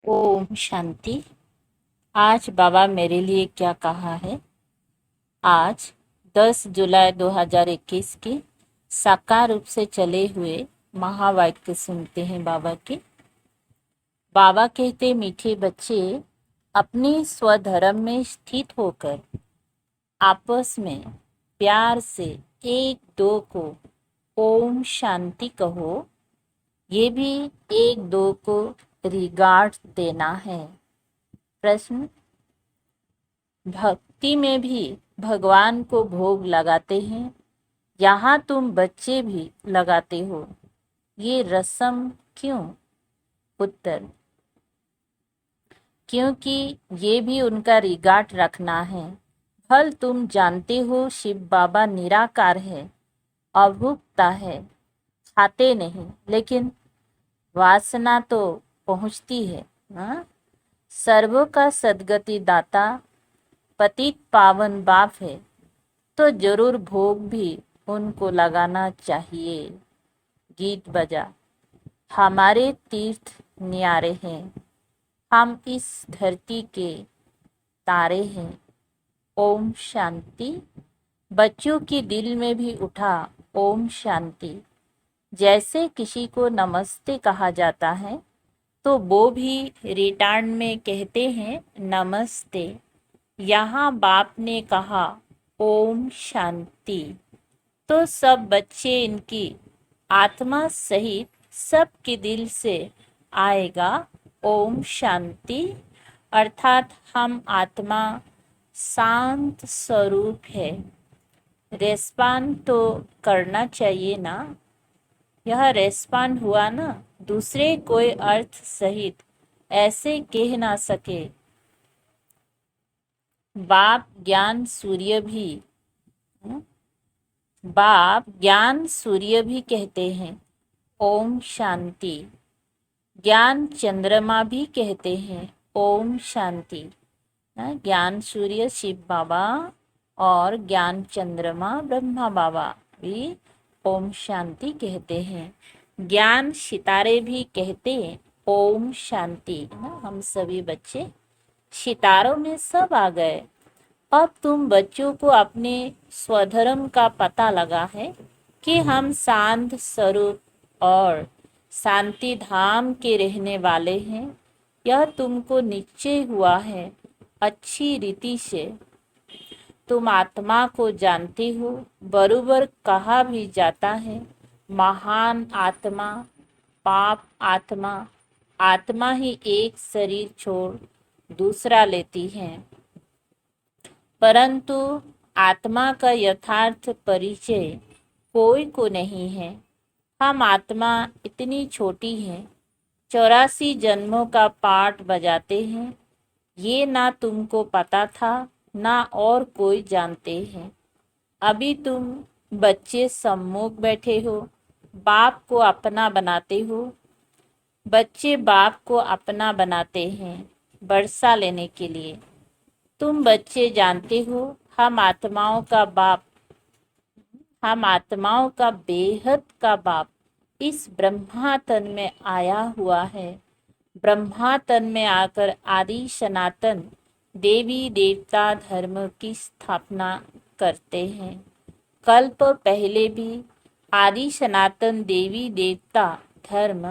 ओम शांति। आज बाबा मेरे लिए क्या कहा है। आज 10 जुलाई 2021 की साकार रूप से चले हुए महावाक्य सुनते हैं बाबा के। बाबा कहते, मीठे बच्चे अपने स्वधर्म में स्थित होकर आपस में प्यार से एक दो को ओम शांति कहो। ये भी एक दो को रिगार्ड देना है। प्रश्न, भक्ति में भी भगवान को भोग लगाते हैं, यहाँ तुम बच्चे भी लगाते हो, ये रस्म क्यों? उत्तर, क्योंकि ये भी उनका रिगार्ड रखना है। फल तुम जानते हो, शिव बाबा निराकार है, अभुक्ता है, खाते नहीं, लेकिन वासना तो पहुंचती है। हाँ? सर्वों का सद्गति दाता पतित पावन बाप है, तो जरूर भोग भी उनको लगाना चाहिए। गीत बजा, हमारे तीर्थ न्यारे हैं, हम इस धरती के तारे हैं। ओम शांति। बच्चों के दिल में भी उठा ओम शांति। जैसे किसी को नमस्ते कहा जाता है, तो वो भी रिटर्न में कहते हैं नमस्ते। यहाँ बाप ने कहा ओम शांति, तो सब बच्चे इनकी आत्मा सहित सबके दिल से आएगा ओम शांति। अर्थात हम आत्मा शांत स्वरूप है। रेस्पॉन्ड तो करना चाहिए ना। यह रेस्पॉन्ड हुआ ना, दूसरे कोई अर्थ सहित ऐसे कह ना सके। बाप ज्ञान सूर्य भी बाप ज्ञान सूर्य भी कहते हैं ओम शांति। ज्ञान चंद्रमा भी कहते हैं ओम शांति। ज्ञान सूर्य शिव बाबा और ज्ञान चंद्रमा ब्रह्मा बाबा भी ओम शांति कहते हैं। ज्ञान सितारे भी कहते हैं ओम शांति। हम सभी बच्चे सितारों में सब आ गए। अब तुम बच्चों को अपने स्वधर्म का पता लगा है कि हम शांत स्वरूप और शांति धाम के रहने वाले हैं। यह तुमको निश्चय हुआ है अच्छी रीति से। तुम आत्मा को जानते हो। बरोबर कहा भी जाता है, महान आत्मा, पाप आत्मा, आत्मा ही एक शरीर छोड़ दूसरा लेती है, परंतु आत्मा का यथार्थ परिचय कोई को नहीं है। हम आत्मा इतनी छोटी है, 84 जन्मों का पाठ बजाते हैं। ये ना तुमको पता था, ना और कोई जानते हैं। अभी तुम बच्चे सम्मुख बैठे हो, बाप को अपना बनाते हो। बच्चे बाप को अपना बनाते हैं वर्षा लेने के लिए। तुम बच्चे जानते हो, हम आत्माओं का बाप, हम आत्माओं का बेहद का बाप इस ब्रह्मा तन में आया हुआ है। ब्रह्मा तन में आकर आदि सनातन देवी देवता धर्म की स्थापना करते हैं। कल्प पहले भी आदि सनातन देवी देवता धर्म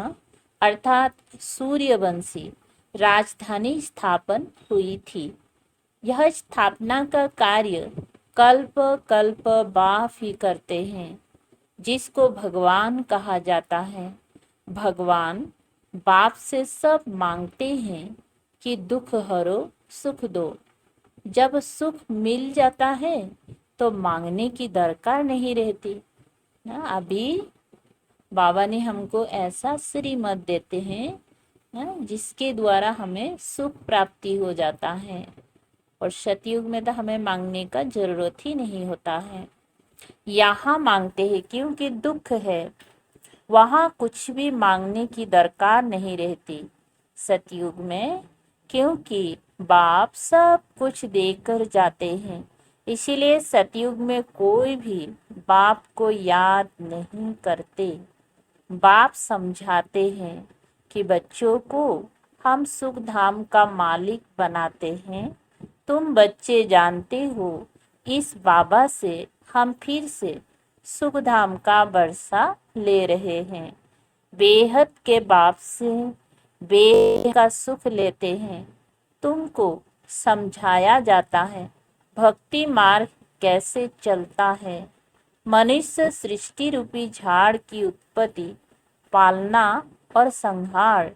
अर्थात सूर्यवंशी राजधानी स्थापन हुई थी। यह स्थापना का कार्य कल्प कल्प बाप ही करते हैं, जिसको भगवान कहा जाता है। भगवान बाप से सब मांगते हैं कि दुख हरो सुख दो। जब सुख मिल जाता है तो मांगने की दरकार नहीं रहती ना। अभी बाबा ने हमको ऐसा श्रीमत देते हैं ना, जिसके द्वारा हमें सुख प्राप्ति हो जाता है। और सतयुग में तो हमें मांगने का जरूरत ही नहीं होता है। यहाँ मांगते हैं क्योंकि दुख है, वहाँ कुछ भी मांगने की दरकार नहीं रहती सतयुग में, क्योंकि बाप सब कुछ देकर जाते हैं। इसीलिए सतयुग में कोई भी बाप को याद नहीं करते। बाप समझाते हैं कि बच्चों को हम सुख धाम का मालिक बनाते हैं। तुम बच्चे जानते हो, इस बाबा से हम फिर से सुख धाम का बरसा ले रहे हैं। बेहद के बाप से बेहद का सुख लेते हैं। तुमको समझाया जाता है भक्ति मार्ग कैसे चलता है। मनुष्य सृष्टि रूपी झाड़ की उत्पत्ति, पालना और संहार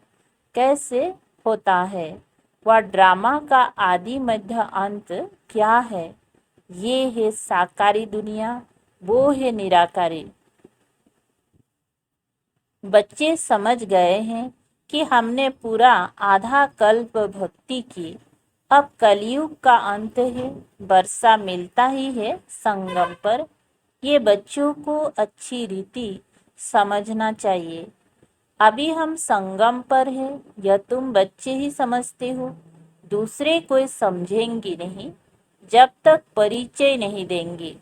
कैसे होता है, वह ड्रामा का आदि मध्य अंत क्या है। ये है साकारी दुनिया, वो है निराकारी। बच्चे समझ गए हैं कि हमने पूरा आधा कल्प भक्ति की। अब कलयुग का अंत है, वर्षा मिलता ही है संगम पर। ये बच्चों को अच्छी रीति समझना चाहिए। अभी हम संगम पर हैं, यह तुम बच्चे ही समझते हो, दूसरे कोई समझेंगे नहीं जब तक परिचय नहीं देंगे।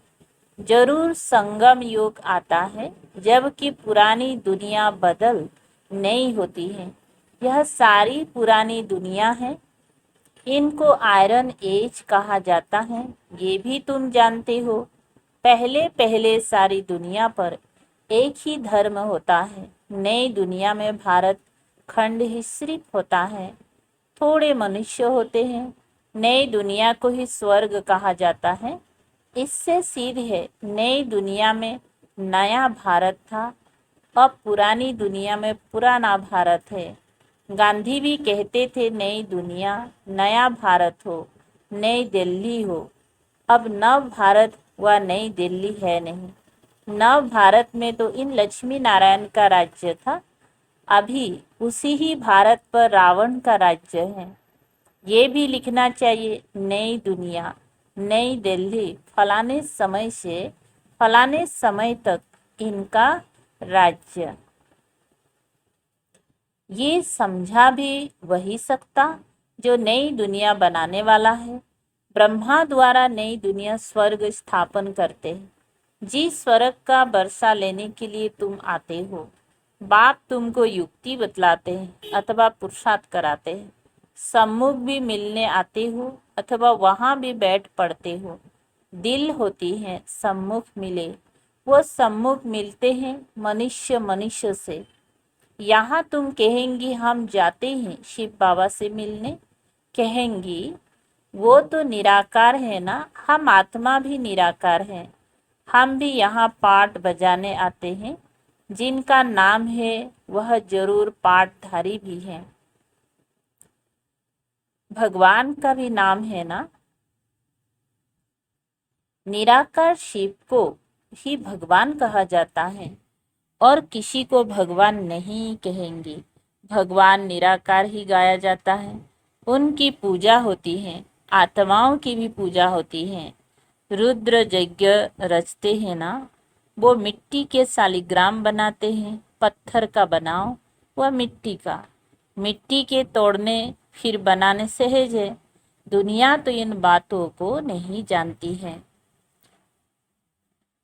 जरूर संगम युग आता है, जबकि पुरानी दुनिया बदल नई होती है। यह सारी पुरानी दुनिया है, इनको आयरन एज कहा जाता है, ये भी तुम जानते हो। पहले पहले सारी दुनिया पर एक ही धर्म होता है। नई दुनिया में भारत खंड ही सिर्फ होता है, थोड़े मनुष्य होते हैं। नई दुनिया को ही स्वर्ग कहा जाता है। इससे सिद्ध है नई दुनिया में नया भारत था, अब पुरानी दुनिया में पुराना भारत है। गांधी भी कहते थे नई दुनिया नया भारत हो, नई दिल्ली हो। अब नव भारत व नई दिल्ली है नहीं। नव भारत में तो इन लक्ष्मी नारायण का राज्य था, अभी उसी ही भारत पर रावण का राज्य है। ये भी लिखना चाहिए नई दुनिया नई दिल्ली, फलाने समय से फलाने समय तक इनका राज्य। ये समझा भी वही सकता जो नई दुनिया बनाने वाला है। ब्रह्मा द्वारा नई दुनिया स्वर्ग स्थापन करते हैं। जिस स्वर्ग का वर्षा लेने के लिए तुम आते हो, बाप तुमको युक्ति बतलाते हैं अथवा पुरुषार्थ कराते हैं। सम्मुख भी मिलने आते हो अथवा वहां भी बैठ पड़ते हो। दिल होती है सम्मुख मिले, वो सम्मुख मिलते हैं मनुष्य मनुष्य से। यहाँ तुम कहेंगी हम जाते हैं शिव बाबा से मिलने, कहेंगी वो तो निराकार है ना, हम आत्मा भी निराकार हैं। हम भी यहाँ पाठ बजाने आते हैं। जिनका नाम है वह जरूर पाठधारी भी है। भगवान का भी नाम है ना। निराकार शिव को ही भगवान कहा जाता है और किसी को भगवान नहीं कहेंगे। भगवान निराकार ही गाया जाता है, उनकी पूजा होती है, आत्माओं की भी पूजा होती है। रुद्र यज्ञ रचते हैं ना, वो मिट्टी के शालिग्राम बनाते हैं। पत्थर का बनाओ वह मिट्टी का, मिट्टी के तोड़ने फिर बनाने सहज है। दुनिया तो इन बातों को नहीं जानती है।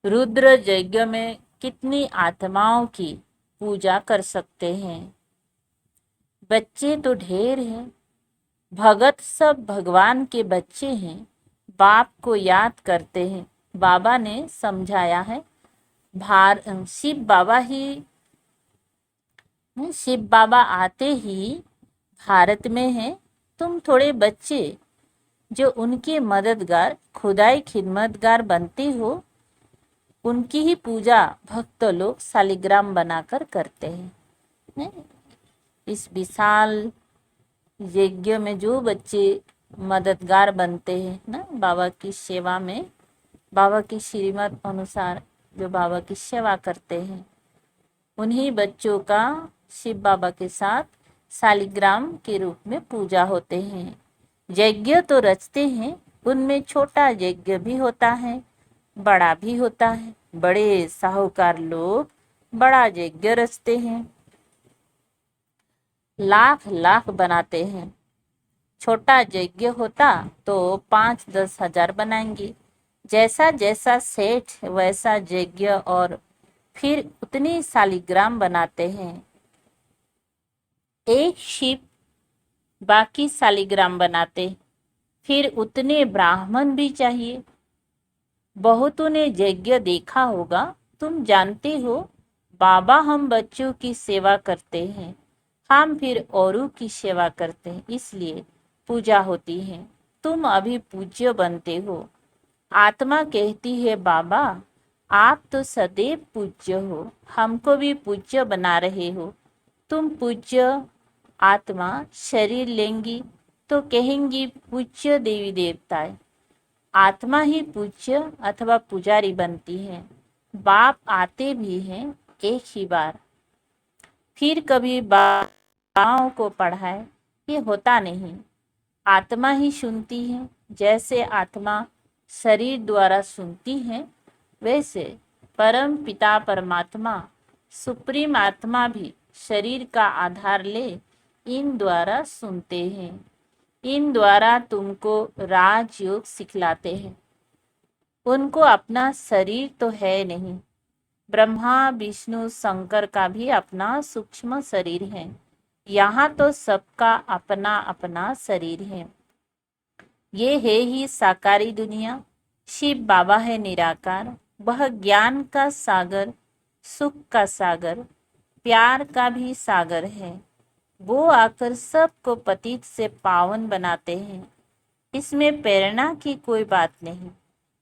रुद्र यज्ञ में कितनी आत्माओं की पूजा कर सकते हैं। बच्चे तो ढेर हैं, भगत सब भगवान के बच्चे हैं, बाप को याद करते हैं। बाबा ने समझाया है, शिव बाबा आते ही भारत में हैं। तुम थोड़े बच्चे जो उनके मददगार खुदाई खिदमतगार बनते हो, उनकी ही पूजा भक्त लोग शालिग्राम बनाकर करते हैं। इस विशाल यज्ञ में जो बच्चे मददगार बनते हैं ना बाबा की सेवा में, बाबा की श्रीमत अनुसार जो बाबा की सेवा करते हैं, उन्हीं बच्चों का शिव बाबा के साथ शालिग्राम के रूप में पूजा होते हैं। यज्ञ तो रचते हैं, उनमें छोटा यज्ञ भी होता है, बड़ा भी होता है। बड़े साहूकार लोग बड़ा यज्ञ रचते हैं, लाख लाख बनाते हैं। छोटा यज्ञ होता तो 5-10 हजार बनाएंगे। जैसा जैसा सेठ वैसा यज्ञ, और फिर उतनी शालिग्राम बनाते हैं। एक शिव बाकी शालिग्राम बनाते। फिर उतने ब्राह्मण भी चाहिए। बहुतों ने यज्ञ देखा होगा, तुम जानते हो। बाबा हम बच्चों की सेवा करते हैं, हम फिर औरों की सेवा करते हैं, इसलिए पूजा होती है। तुम अभी पूज्य बनते हो। आत्मा कहती है बाबा आप तो सदैव पूज्य हो, हमको भी पूज्य बना रहे हो। तुम पूज्य आत्मा शरीर लेंगी तो कहेंगी पूज्य देवी देवताएं। आत्मा ही पूज्य अथवा पुजारी बनती है। बाप आते भी हैं एक ही बार, फिर कभी बाबाओं को पढ़ाए, ये होता नहीं। आत्मा ही सुनती है। जैसे आत्मा शरीर द्वारा सुनती है, वैसे परम पिता परमात्मा सुप्रीम आत्मा भी शरीर का आधार ले इन द्वारा सुनते हैं। इन द्वारा तुमको राजयोग सिखलाते हैं। उनको अपना शरीर तो है नहीं। ब्रह्मा विष्णु शंकर का भी अपना सूक्ष्म शरीर है। यहाँ तो सबका अपना अपना शरीर है। ये है ही साकारी दुनिया। शिव बाबा है निराकार, वह ज्ञान का सागर, सुख का सागर, प्यार का भी सागर है। वो आकर सबको पतित से पावन बनाते हैं। इसमें प्रेरणा की कोई बात नहीं।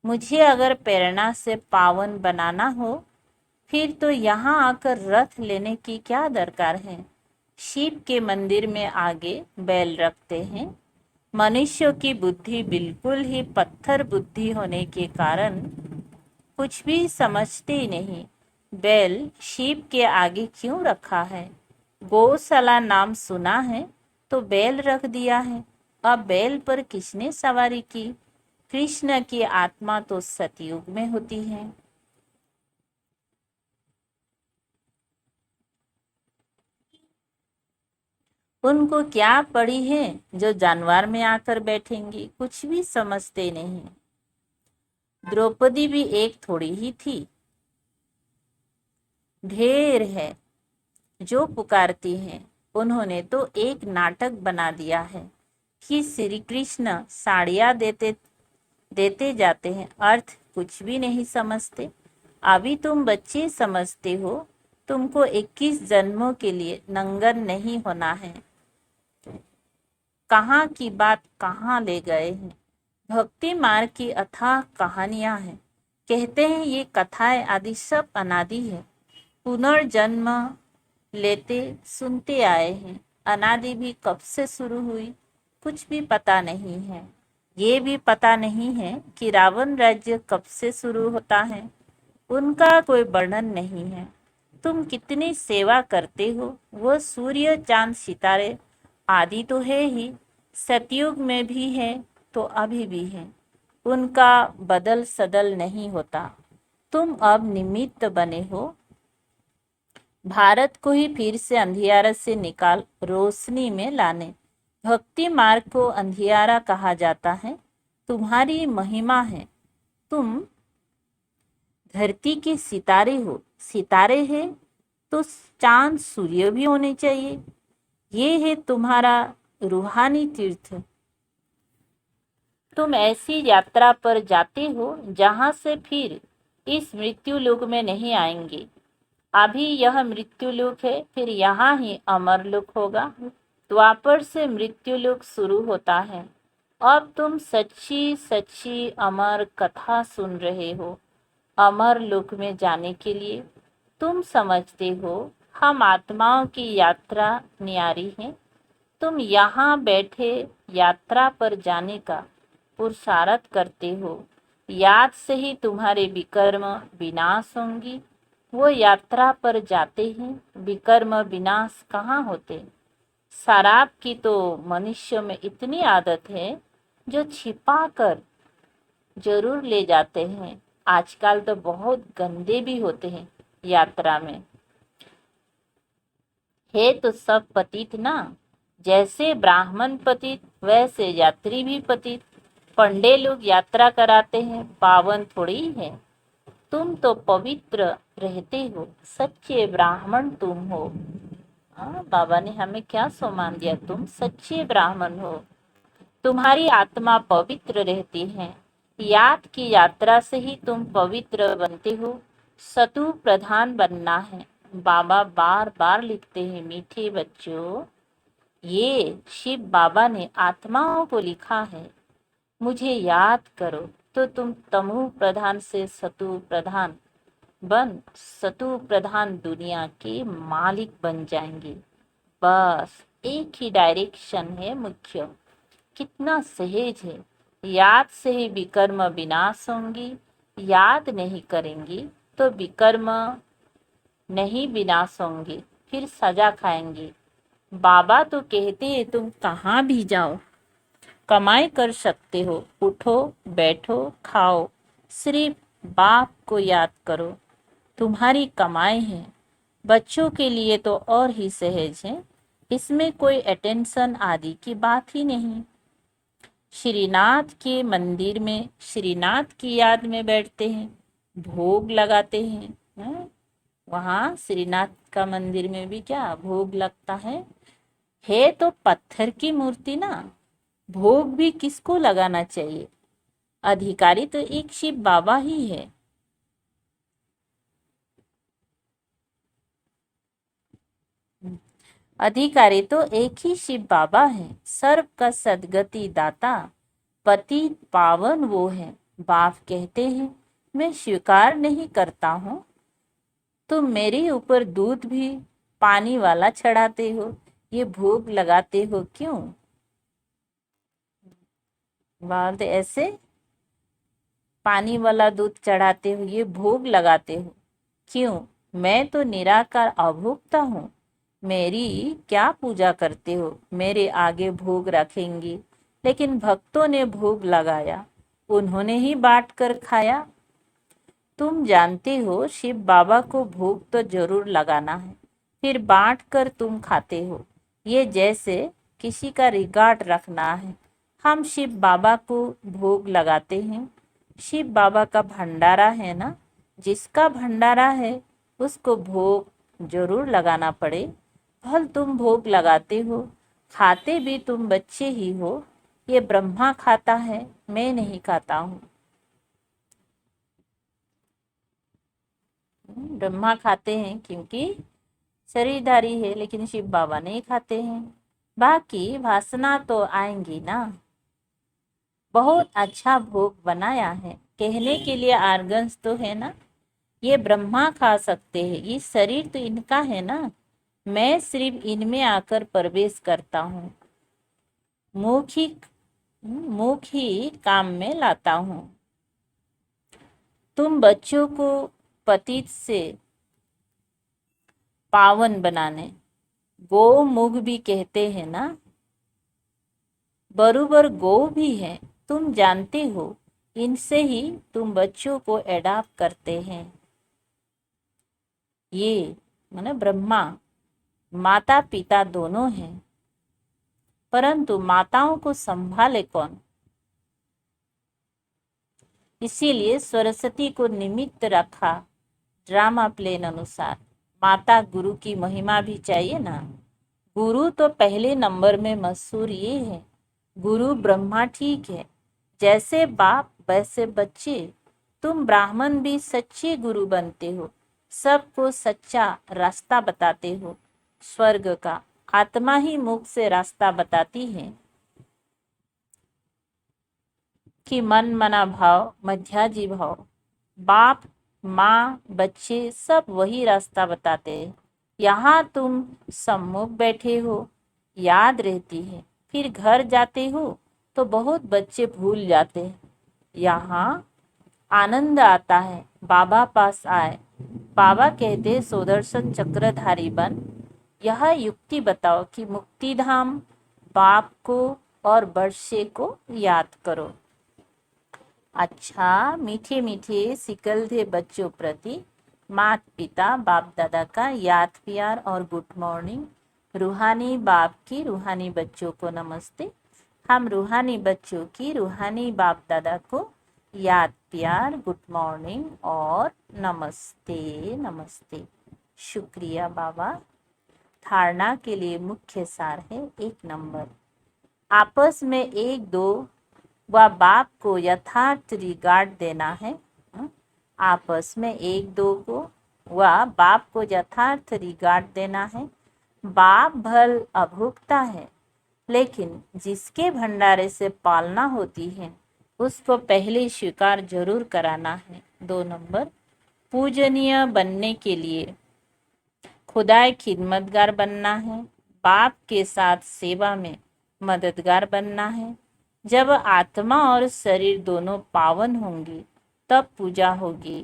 मुझे अगर प्रेरणा से पावन बनाना हो, फिर तो यहाँ आकर रथ लेने की क्या दरकार है। शिव के मंदिर में आगे बैल रखते हैं। मनुष्य की बुद्धि बिल्कुल ही पत्थर बुद्धि होने के कारण कुछ भी समझते ही नहीं। बैल शिव के आगे क्यों रखा है? गौशाला नाम सुना है तो बैल रख दिया है। अब बैल पर किसने सवारी की? कृष्ण की आत्मा तो सतयुग में होती है। उनको क्या पड़ी है जो जानवर में आकर बैठेंगी? कुछ भी समझते नहीं। द्रौपदी भी एक थोड़ी ही थी, ढेर है जो पुकारती हैं। उन्होंने तो एक नाटक बना दिया है कि श्री कृष्ण साड़ियाँ देते देते जाते हैं, अर्थ कुछ भी नहीं समझते। अभी तुम बच्चे समझते हो। तुमको 21 जन्मों के लिए नंगर नहीं होना है। कहाँ की बात कहाँ ले गए हैं। भक्ति मार्ग की अथाह कहानियां हैं। कहते हैं ये कथाएं आदि सब अनादि है। पुनर्जन्म लेते सुनते आए हैं। अनादि भी कब से शुरू हुई, कुछ भी पता नहीं है। ये भी पता नहीं है कि रावण राज्य कब से शुरू होता है, उनका कोई वर्णन नहीं है। तुम कितनी सेवा करते हो, वो सूर्य चांद सितारे आदि तो है ही, सतयुग में भी है तो अभी भी है। उनका बदल सदल नहीं होता। तुम अब निमित्त बने हो। भारत को ही फिर से अंधियारा से निकाल रोशनी में लाने। भक्ति मार्ग को अंधियारा कहा जाता है। तुम्हारी महिमा है। तुम धरती के सितारे हो। सितारे हैं तो चांद सूर्य भी होने चाहिए। ये है तुम्हारा रूहानी तीर्थ। तुम ऐसी यात्रा पर जाते हो जहां से फिर इस मृत्यु लोक में नहीं आएंगे। अभी यह मृत्यु लोक है, फिर यहाँ ही अमर लोक होगा। द्वापर से मृत्यु लोक शुरू होता है। अब तुम सच्ची सच्ची अमर कथा सुन रहे हो। अमर लोक में जाने के लिए तुम समझते हो हम आत्माओं की यात्रा न्यारी है। तुम यहाँ बैठे यात्रा पर जाने का पुरुषार्थ करते हो। याद से ही तुम्हारे विकर्म विनाश होंगी। वो यात्रा पर जाते हैं, विकर्म विनाश कहाँ होते। शराब की तो मनुष्य में इतनी आदत है जो छिपा कर जरूर ले जाते हैं। आजकल तो बहुत गंदे भी होते हैं यात्रा में। है तो सब पतित ना। जैसे ब्राह्मण पतित वैसे यात्री भी पतित। पंडे लोग यात्रा कराते हैं, पावन थोड़ी है। तुम तो पवित्र रहते हो, सच्चे ब्राह्मण तुम हो। हाँ, बाबा ने हमें क्या सम्मान दिया, तुम सच्चे ब्राह्मण हो, तुम्हारी आत्मा पवित्र रहती है, याद की यात्रा से ही तुम पवित्र बनते हो, सतु प्रधान बनना है। बाबा बार बार लिखते हैं, मीठे बच्चों, ये शिव बाबा ने आत्माओं को लिखा है, मुझे याद करो तो तुम तमो प्रधान से सतु प्रधान बन सतु प्रधान दुनिया के मालिक बन जाएंगे। बस एक ही डायरेक्शन है मुख्य, कितना सहज है। याद से ही विकर्म विनाश होंगी, याद नहीं करेंगी तो विकर्म नहीं विनाश होंगे, फिर सजा खाएंगे। बाबा तो कहते हैं तुम कहाँ भी जाओ कमाई कर सकते हो, उठो बैठो खाओ, सिर्फ बाप को याद करो, तुम्हारी कमाई है। बच्चों के लिए तो और ही सहज है, इसमें कोई अटेंशन आदि की बात ही नहीं। श्रीनाथ के मंदिर में श्रीनाथ की याद में बैठते हैं, भोग लगाते हैं। वहाँ श्रीनाथ का मंदिर में भी क्या भोग लगता है तो पत्थर की मूर्ति ना। भोग भी किसको लगाना चाहिए, अधिकारी तो एक शिव बाबा ही है। अधिकारी तो एक ही शिव बाबा है, सर्व का सदगति दाता, पतित पावन वो है। बाप कहते हैं मैं स्वीकार नहीं करता हूँ, तुम मेरे ऊपर दूध भी पानी वाला चढ़ाते हो, ये भोग लगाते हो क्यों? बोलते ऐसे पानी वाला दूध चढ़ाते हो, ये भोग लगाते हो क्यों? मैं तो निराकार अभोक्ता हूँ, मेरी क्या पूजा करते हो, मेरे आगे भोग रखेंगे। लेकिन भक्तों ने भोग लगाया, उन्होंने ही बांट कर खाया। तुम जानते हो शिव बाबा को भोग तो जरूर लगाना है, फिर बांट कर तुम खाते हो, ये जैसे किसी का रिगार्ड रखना है। हम शिव बाबा को भोग लगाते हैं, शिव बाबा का भंडारा है ना, जिसका भंडारा है उसको भोग जरूर लगाना पड़े। भल तुम भोग लगाते हो, खाते भी तुम बच्चे ही हो, ये ब्रह्मा खाता है, मैं नहीं खाता हूँ। ब्रह्मा खाते हैं क्योंकि शरीरधारी है, लेकिन शिव बाबा नहीं खाते हैं। बाकी वासना तो आएंगी ना। बहुत अच्छा भोग बनाया है, कहने के लिए आर्गन्स तो है ना, ये ब्रह्मा खा सकते हैं, ये शरीर तो इनका है ना, मैं सिर्फ इनमें आकर प्रवेश करता हूँ, मुख ही काम में लाता हूँ। तुम बच्चों को पतित से पावन बनाने गो मुख भी कहते हैं ना, बरोबर गो भी है, तुम जानते हो, इनसे ही तुम बच्चों को एडाप्ट करते हैं। ये माने ब्रह्मा माता पिता दोनों हैं, परंतु माताओं को संभाले कौन? इसीलिए सरस्वती को निमित्त रखा ड्रामा प्लेन अनुसार। माता गुरु की महिमा भी चाहिए ना। गुरु तो पहले नंबर में मशहूर ये है, गुरु ब्रह्मा ठीक है, जैसे बाप वैसे बच्चे। तुम ब्राह्मण भी सच्चे गुरु बनते हो, सबको सच्चा रास्ता बताते हो स्वर्ग का। आत्मा ही मुख से रास्ता बताती है कि मन मना भाव मध्याजी भाव, बाप माँ बच्चे सब वही रास्ता बताते हैं। यहाँ तुम सम्मुख बैठे हो, याद रहती है, फिर घर जाते हो तो बहुत बच्चे भूल जाते हैं। यहाँ आनंद आता है, बाबा पास आए, बाबा कहते सुदर्शन चक्रधारी बन। यह युक्ति बताओ कि मुक्तिधाम बाप को और बच्चे को याद करो। अच्छा मीठे मीठे सिकलधे बच्चों प्रति माता पिता बाप दादा का याद प्यार और गुड मॉर्निंग। रूहानी बाप की रूहानी बच्चों को नमस्ते। हम रूहानी बच्चों की रूहानी बाप दादा को याद प्यार गुड मॉर्निंग और नमस्ते नमस्ते। शुक्रिया बाबा। धारणा के लिए मुख्य सार है। 1 नंबर, आपस में एक दो व बाप को यथार्थ रिगार्ड देना है। आपस में एक दो को व बाप को यथार्थ रिगार्ड देना है। बाप भल अभुक्ता है, लेकिन जिसके भंडारे से पालना होती है उसको पहले स्वीकार जरूर कराना है। 2 नंबर, पूजनीय बनने के लिए खुदाई खिदमतगार बनना है, बाप के साथ सेवा में मददगार बनना है। जब आत्मा और शरीर दोनों पावन होंगे तब पूजा होगी।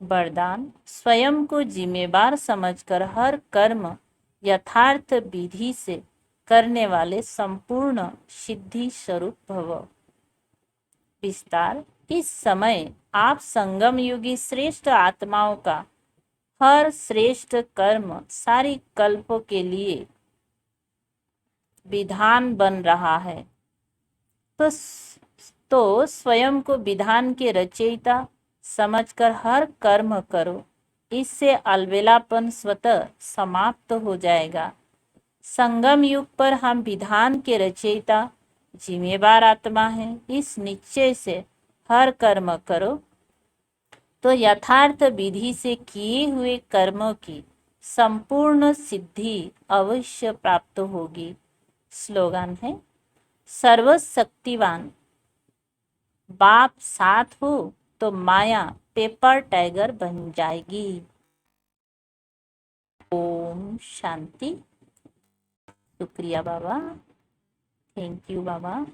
वरदान, स्वयं को जिम्मेवार समझकर हर कर्म यथार्थ विधि से करने वाले संपूर्ण सिद्धि स्वरूप भव। विस्तार, इस समय आप संगम युगी श्रेष्ठ आत्माओं का हर श्रेष्ठ कर्म सारी कल्पों के लिए विधान बन रहा है। तो स्वयं को विधान के रचयिता समझकर हर कर्म करो, इससे अलबेलापन स्वतः समाप्त हो जाएगा। संगम युग पर हम विधान के रचयिता जिम्मेवार आत्मा हैं, इस निश्चय से हर कर्म करो तो यथार्थ विधि से किए हुए कर्मों की संपूर्ण सिद्धि अवश्य प्राप्त होगी। स्लोगन है, सर्वशक्तिवान बाप साथ हो तो माया पेपर टाइगर बन जाएगी। ओम शांति। शुक्रिया बाबा, थैंक यू बाबा।